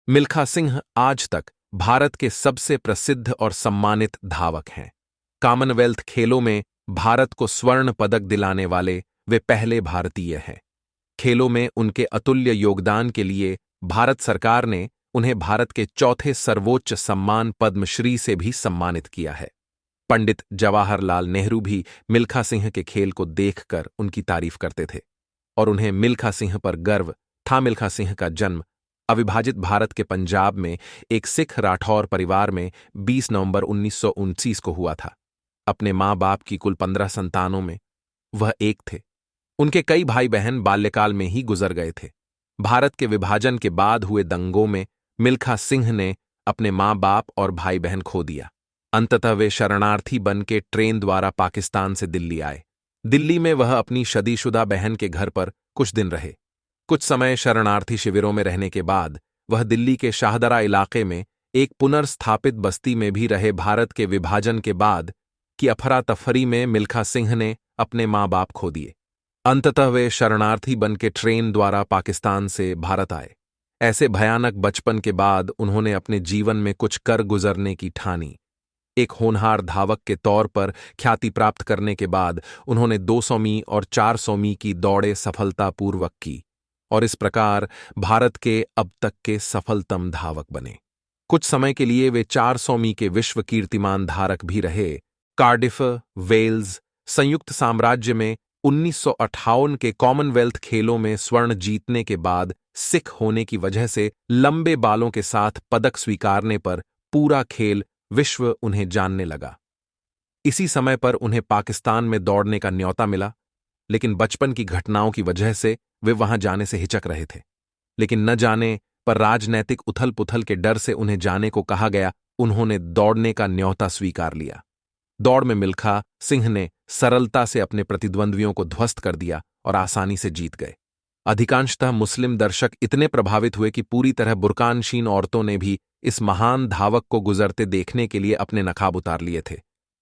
मिल्खा सिंह आज तक भारत के सबसे प्रसिद्ध और सम्मानित धावक हैं। कॉमनवेल्थ खेलों में भारत को स्वर्ण पदक दिलाने वाले वे पहले भारतीय हैं। खेलों में उनके अतुल्य योगदान के लिए भारत सरकार ने उन्हें भारत के चौथे सर्वोच्च सम्मान पद्मश्री से भी सम्मानित किया है। पंडित जवाहरलाल नेहरू भी मिल्खा सिंह के खेल को देखकर उनकी तारीफ करते थे और उन्हें मिल्खा सिंह पर गर्व था। मिल्खा सिंह का जन्म अविभाजित भारत के पंजाब में एक सिख राठौर परिवार में 20 नवंबर 1929 को हुआ था। अपने माँ बाप की कुल 15 संतानों में वह एक थे। उनके कई भाई बहन बाल्यकाल में ही गुजर गए थे। भारत के विभाजन के बाद हुए दंगों में मिल्खा सिंह ने अपने माँ बाप और भाई बहन खो दिया। अंततः वे शरणार्थी बन के ट्रेन द्वारा पाकिस्तान से दिल्ली आए। दिल्ली में वह अपनी शादीशुदा बहन के घर पर कुछ दिन रहे। कुछ समय शरणार्थी शिविरों में रहने के बाद वह दिल्ली के शाहदरा इलाके में एक पुनर्स्थापित बस्ती में भी रहे। भारत के विभाजन के बाद की अफरा तफरी में मिल्खा सिंह ने अपने माँ बाप खो दिए। अंततः वे शरणार्थी बन के ट्रेन द्वारा पाकिस्तान से भारत आए। ऐसे भयानक बचपन के बाद उन्होंने अपने जीवन में कुछ कर गुजरने की ठानी। एक होनहार धावक के तौर पर ख्याति प्राप्त करने के बाद उन्होंने 200 मी और 400 मी की दौड़ें सफलतापूर्वक की और इस प्रकार भारत के अब तक के सफलतम धावक बने। कुछ समय के लिए वे 400 मी के विश्व कीर्तिमान धारक भी रहे। कार्डिफ, वेल्स, संयुक्त साम्राज्य में 1958 के कॉमनवेल्थ खेलों में स्वर्ण जीतने के बाद सिख होने की वजह से लंबे बालों के साथ पदक स्वीकारने पर पूरा खेल विश्व उन्हें जानने लगा। इसी समय पर उन्हें पाकिस्तान में दौड़ने का न्योता मिला, लेकिन बचपन की घटनाओं की वजह से वे वहां जाने से हिचक रहे थे। लेकिन न जाने पर राजनैतिक उथल पुथल के डर से उन्हें जाने को कहा गया। उन्होंने दौड़ने का न्योता स्वीकार लिया। दौड़ में मिल्खा सिंह ने सरलता से अपने प्रतिद्वंद्वियों को ध्वस्त कर दिया और आसानी से जीत गए। अधिकांशतः मुस्लिम दर्शक इतने प्रभावित हुए कि पूरी तरह बुर्कानशीन औरतों ने भी इस महान धावक को गुजरते देखने के लिए अपने नकाब उतार लिए थे।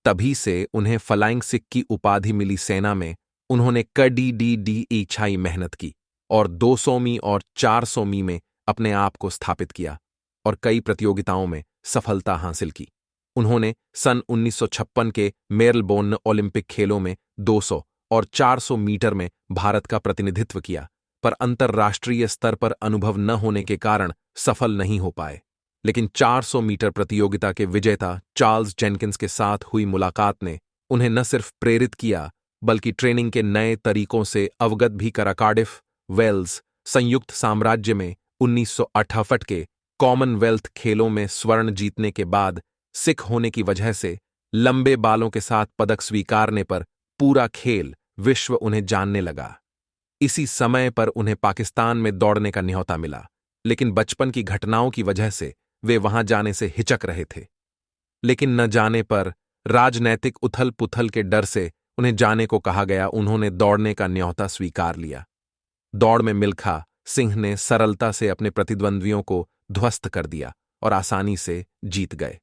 तभी से उन्हें फ्लाइंग सिख की उपाधि मिली। सेना में उन्होंने कड़ी इच्छाई मेहनत की और 200 मी और 400 मी में अपने आप को स्थापित किया और कई प्रतियोगिताओं में सफलता हासिल की। उन्होंने सन 1956 के मेलबोर्न ओलंपिक खेलों में 200 और 400 मीटर में भारत का प्रतिनिधित्व किया, पर अंतर्राष्ट्रीय स्तर पर अनुभव न होने के कारण सफल नहीं हो पाए। लेकिन 400 मीटर प्रतियोगिता के विजेता चार्ल्स जेनकिंस के साथ हुई मुलाकात ने उन्हें न सिर्फ प्रेरित किया बल्कि ट्रेनिंग के नए तरीकों से अवगत भी करा। कार्डिफ, वेल्स, संयुक्त साम्राज्य में 1958 के कॉमनवेल्थ खेलों में स्वर्ण जीतने के बाद सिख होने की वजह से लंबे बालों के साथ पदक स्वीकारने पर पूरा खेल विश्व उन्हें जानने लगा। इसी समय पर उन्हें पाकिस्तान में दौड़ने का न्योता मिला, लेकिन बचपन की घटनाओं की वजह से वे वहां जाने से हिचक रहे थे। लेकिन न जाने पर राजनैतिक उथल पुथल के डर से उन्हें जाने को कहा गया। उन्होंने दौड़ने का न्योता स्वीकार लिया। दौड़ में मिल्खा सिंह ने सरलता से अपने प्रतिद्वंद्वियों को ध्वस्त कर दिया और आसानी से जीत गए।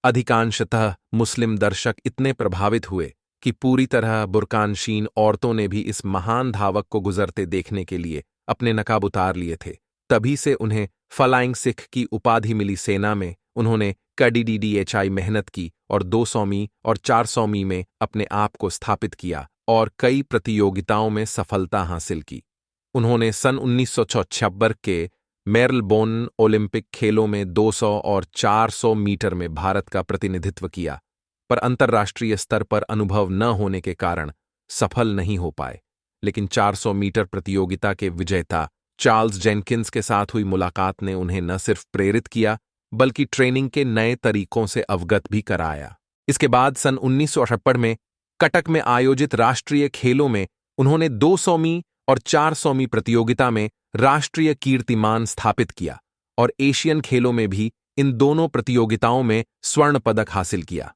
अधिकांशतः मुस्लिम दर्शक इतने प्रभावित हुए कि पूरी तरह बुर्कानशीन औरतों ने भी इस महान धावक को गुजरते देखने के लिए अपने नकाब उतार लिए थे। तभी से उन्हें फ्लाइंग सिख की उपाधि मिली। सेना में उन्होंने कड़ी मेहनत की और 200 मी और 400 मी में अपने आप को स्थापित किया और कई प्रतियोगिताओं में सफलता हासिल की। उन्होंने सन 1976 के मेलबोर्न ओलंपिक खेलों में 200 और 400 मीटर में भारत का प्रतिनिधित्व किया, पर अंतर्राष्ट्रीय स्तर पर अनुभव न होने के कारण सफल नहीं हो पाए। लेकिन 400 मीटर प्रतियोगिता के विजेता चार्ल्स जेनकिंस के साथ हुई मुलाकात ने उन्हें न सिर्फ प्रेरित किया बल्कि ट्रेनिंग के नए तरीकों से अवगत भी कराया। इसके बाद सन 1978 में कटक में आयोजित राष्ट्रीय खेलों में उन्होंने 200 मी और 400 मी प्रतियोगिता में राष्ट्रीय कीर्तिमान स्थापित किया और एशियन खेलों में भी इन दोनों प्रतियोगिताओं में स्वर्ण पदक हासिल किया।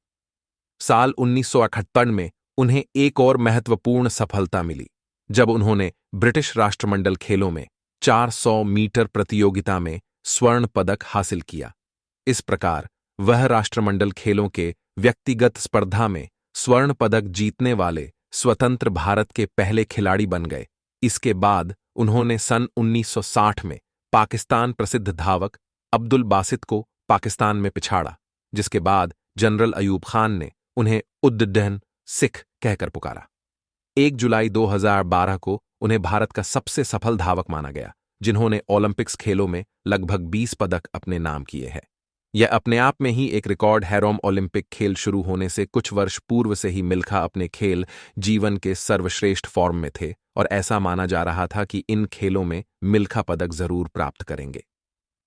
साल 1978 में उन्हें एक और महत्वपूर्ण सफलता मिली जब उन्होंने ब्रिटिश राष्ट्रमंडल खेलों में 400 मीटर प्रतियोगिता में स्वर्ण पदक हासिल किया। इस प्रकार वह राष्ट्रमंडल खेलों के व्यक्तिगत स्पर्धा में स्वर्ण पदक जीतने वाले स्वतंत्र भारत के पहले खिलाड़ी बन गए। इसके बाद उन्होंने सन 1960 में पाकिस्तान प्रसिद्ध धावक अब्दुल बासित को पाकिस्तान में पिछाड़ा, जिसके बाद जनरल अयूब खान ने उन्हें उद्दहन सिख कहकर पुकारा। 1 जुलाई 2012 को उन्हें भारत का सबसे सफल धावक माना गया, जिन्होंने ओलंपिक्स खेलों में लगभग 20 पदक अपने नाम किए हैं। यह अपने आप में ही एक रिकॉर्ड है। रोम ओलंपिक खेल शुरू होने से कुछ वर्ष पूर्व से ही मिल्खा अपने खेल जीवन के सर्वश्रेष्ठ फॉर्म में थे और ऐसा माना जा रहा था कि इन खेलों में मिल्खा पदक जरूर प्राप्त करेंगे।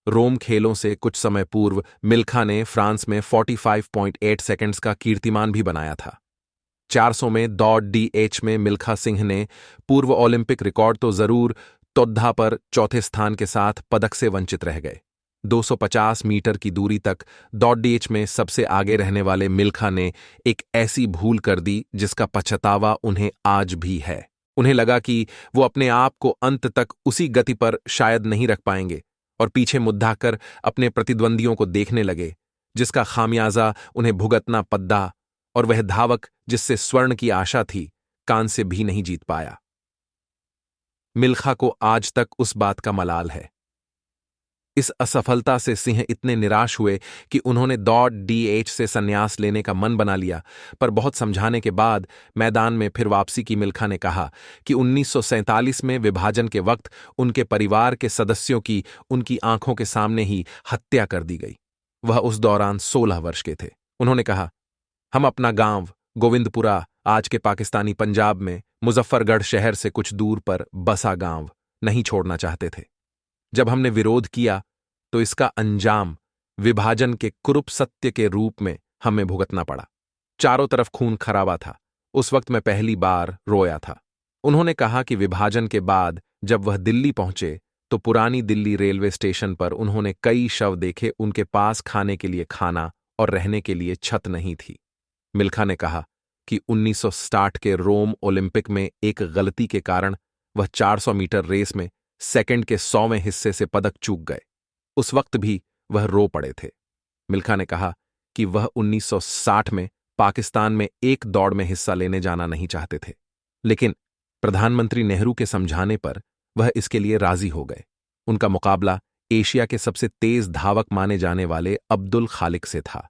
रोम खेलों से कुछ समय पूर्व मिल्खा ने फ्रांस में 45.8 सेकंड्स का कीर्तिमान भी बनाया था। 400 में दौड़ DH में मिल्खा सिंह ने पूर्व ओलंपिक रिकॉर्ड तो जरूर तोद्धा पर चौथे स्थान के साथ पदक से वंचित रह गए। 250 मीटर की दूरी तक दौड़ DH में सबसे आगे रहने वाले मिल्खा ने एक ऐसी भूल कर दी जिसका पछतावा उन्हें आज भी है। उन्हें लगा कि वो अपने आप को अंत तक उसी गति पर शायद नहीं रख पाएंगे और पीछे मुद्दा कर अपने प्रतिद्वंदियों को देखने लगे, जिसका खामियाजा उन्हें भुगतना पद्दा, और वह धावक जिससे स्वर्ण की आशा थी, कांस्य भी नहीं जीत पाया। मिल्खा को आज तक उस बात का मलाल है। इस असफलता से सिंह इतने निराश हुए कि उन्होंने दौड़ DH से संन्यास लेने का मन बना लिया, पर बहुत समझाने के बाद मैदान में फिर वापसी की मिल्खा ने कहा कि 1947 में विभाजन के वक्त उनके परिवार के सदस्यों की उनकी आंखों के सामने ही हत्या कर दी गई। वह उस दौरान 16 वर्ष के थे। उन्होंने कहा, हम अपना गांव गोविंदपुरा, आज के पाकिस्तानी पंजाब में मुजफ्फरगढ़ शहर से कुछ दूर पर बसा गांव, नहीं छोड़ना चाहते थे। जब हमने विरोध किया तो इसका अंजाम विभाजन के कुरूप सत्य के रूप में हमें भुगतना पड़ा। चारों तरफ खून खराबा था। उस वक्त मैं पहली बार रोया था। उन्होंने कहा कि विभाजन के बाद जब वह दिल्ली पहुंचे तो पुरानी दिल्ली रेलवे स्टेशन पर उन्होंने कई शव देखे। उनके पास खाने के लिए खाना और रहने के लिए छत नहीं थी। मिल्खा ने कहा कि 1960 के रोम ओलंपिक में एक गलती के कारण वह 400 मीटर रेस में सेकंड के 100वें हिस्से से पदक चूक गए। उस वक्त भी वह रो पड़े थे। मिल्खा ने कहा कि वह 1960 में पाकिस्तान में एक दौड़ में हिस्सा लेने जाना नहीं चाहते थे, लेकिन प्रधानमंत्री नेहरू के समझाने पर वह इसके लिए राजी हो गए। उनका मुकाबला एशिया के सबसे तेज धावक माने जाने वाले अब्दुल खालिक से था।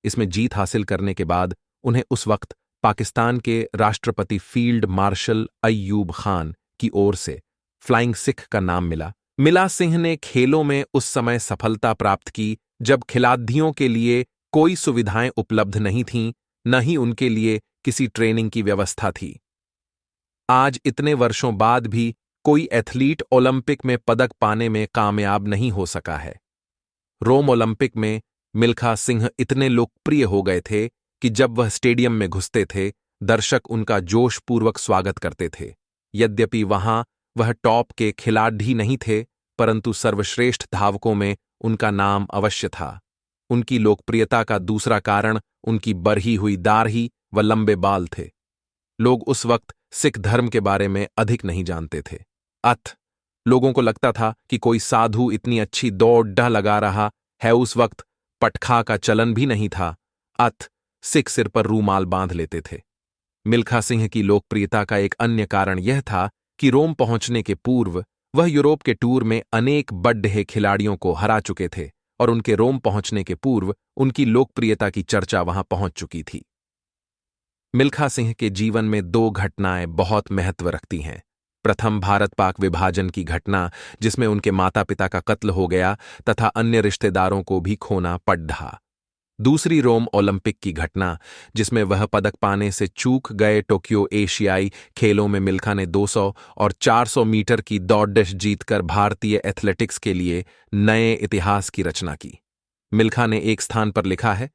इसमें जीत हासिल करने के बाद उन्हें उस वक्त पाकिस्तान के राष्ट्रपति फील्ड मार्शल अय्यूब खान की ओर से फ्लाइंग सिख का नाम मिला। सिंह ने खेलों में उस समय सफलता प्राप्त की जब खिलाड़ियों के लिए कोई सुविधाएं उपलब्ध नहीं थीं, न ही उनके लिए किसी ट्रेनिंग की व्यवस्था थी। आज इतने वर्षों बाद भी कोई एथलीट ओलंपिक में पदक पाने में कामयाब नहीं हो सका है। रोम ओलंपिक में मिल्खा सिंह इतने लोकप्रिय हो गए थे कि जब वह स्टेडियम में घुसते थे, दर्शक उनका जोशपूर्वक स्वागत करते थे। यद्यपि वहां वह टॉप के खिलाड़ी नहीं थे, परंतु सर्वश्रेष्ठ धावकों में उनका नाम अवश्य था। उनकी लोकप्रियता का दूसरा कारण उनकी बढ़ी हुई दाढ़ी व लंबे बाल थे। लोग उस वक्त सिख धर्म के बारे में अधिक नहीं जानते थे। लोगों को लगता था कि कोई साधु इतनी अच्छी दौड़ लगा रहा है। उस वक्त पटखा का चलन भी नहीं था। सिख सिर पर रूमाल बांध लेते थे। मिल्खा सिंह की लोकप्रियता का एक अन्य कारण यह था कि रोम पहुंचने के पूर्व वह यूरोप के टूर में अनेक बड़े खिलाड़ियों को हरा चुके थे और उनके रोम पहुंचने के पूर्व उनकी लोकप्रियता की चर्चा वहां पहुंच चुकी थी। मिल्खा सिंह के जीवन में 2 घटनाएं बहुत महत्व रखती हैं। प्रथम, भारत पाक विभाजन की घटना, जिसमें उनके माता पिता का कत्ल हो गया तथा अन्य रिश्तेदारों को भी खोना पड़ा। दूसरी, रोम ओलंपिक की घटना, जिसमें वह पदक पाने से चूक गए। टोक्यो एशियाई खेलों में मिल्खा ने 200 और 400 मीटर की दौड़ जीतकर भारतीय एथलेटिक्स के लिए नए इतिहास की रचना की। मिल्खा ने एक स्थान पर लिखा है,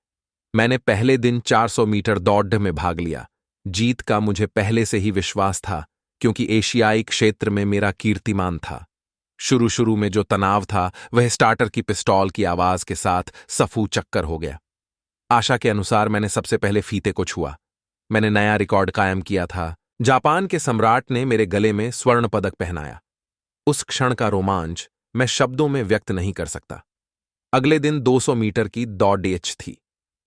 मैंने पहले दिन 400 मीटर दौड़ में भाग लिया। जीत का मुझे पहले से ही विश्वास था, क्योंकि एशियाई क्षेत्र में मेरा कीर्तिमान था। शुरू में जो तनाव था वह स्टार्टर की पिस्तौल की आवाज के साथ सफू चक्कर हो गया। आशा के अनुसार मैंने सबसे पहले फीते को छुआ। मैंने नया रिकॉर्ड कायम किया था। जापान के सम्राट ने मेरे गले में स्वर्ण पदक पहनाया। उस क्षण का रोमांच मैं शब्दों में व्यक्त नहीं कर सकता। अगले दिन 200 मीटर की दौड़ थी।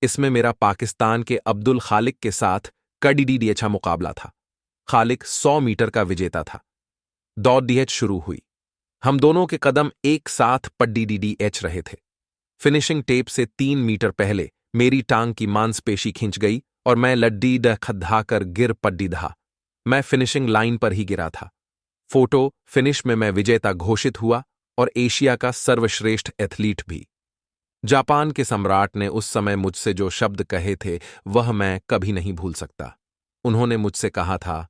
इसमें मेरा पाकिस्तान के अब्दुल खालिक के साथ कड़ी मुकाबला था। खालिक 100 मीटर का विजेता था। दौड़ शुरू हुई। हम दोनों के कदम एक साथ पड़ी रहे थे। फिनिशिंग टेप से 3 मीटर पहले मेरी टांग की मांसपेशी खिंच गई और मैं लड्डी ड खद्धा कर गिर पड्डीधा। मैं फिनिशिंग लाइन पर ही गिरा था। फोटो फिनिश में मैं विजेता घोषित हुआ और एशिया का सर्वश्रेष्ठ एथलीट भी। जापान के सम्राट ने उस समय मुझसे जो शब्द कहे थे वह मैं कभी नहीं भूल सकता। उन्होंने मुझसे कहा था,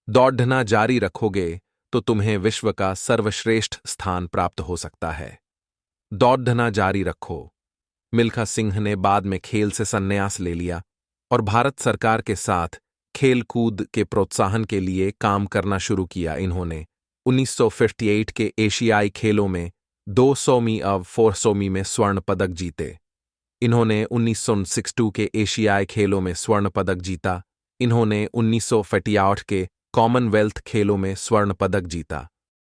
दौड़ना जारी रखोगे तो तुम्हें विश्व का सर्वश्रेष्ठ स्थान प्राप्त हो सकता है। दौड़ना जारी रखो। मिल्खा सिंह ने बाद में खेल से संन्यास ले लिया और भारत सरकार के साथ खेल कूद के प्रोत्साहन के लिए काम करना शुरू किया। इन्होंने 1958 के एशियाई खेलों में 200 मीटर और 400 मीटर में स्वर्ण पदक जीते। इन्होंने 1962 के एशियाई खेलों में स्वर्ण पदक जीता। इन्होंने 1958 के कॉमनवेल्थ खेलों में स्वर्ण पदक जीता।